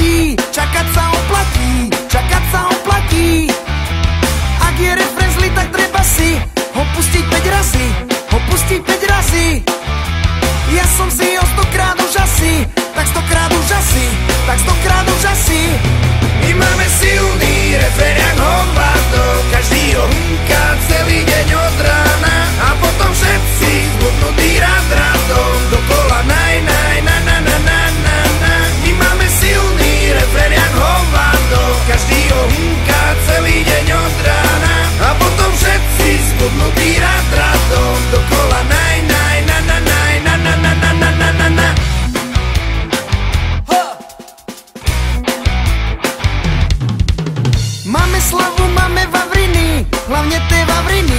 platí, čakať sa oplatí, čakať sa oplatí. Ak je refrén zlý, tak treba si ho pustiť 5 razy, ho pustiť 5 razy. Ja som si ho 100-krát už asi, tak 100-krát už asi, tak 100-krát už asi. My máme silný refrén jak hovado, každý ho hunká celý deň od rána a potom všetci zbudnutí rád radom dokola naj, naj, na, na, na, na, na, na. My máme silný refrén jak hovado, každý ho hunká celý deň od rána a potom všetci zbudnutí rád radom dokola naj, naj, na, na, naj, na, na, na, na, na, na, na, na. Máme slavu, máme vavriny, hlavne tie vavriny.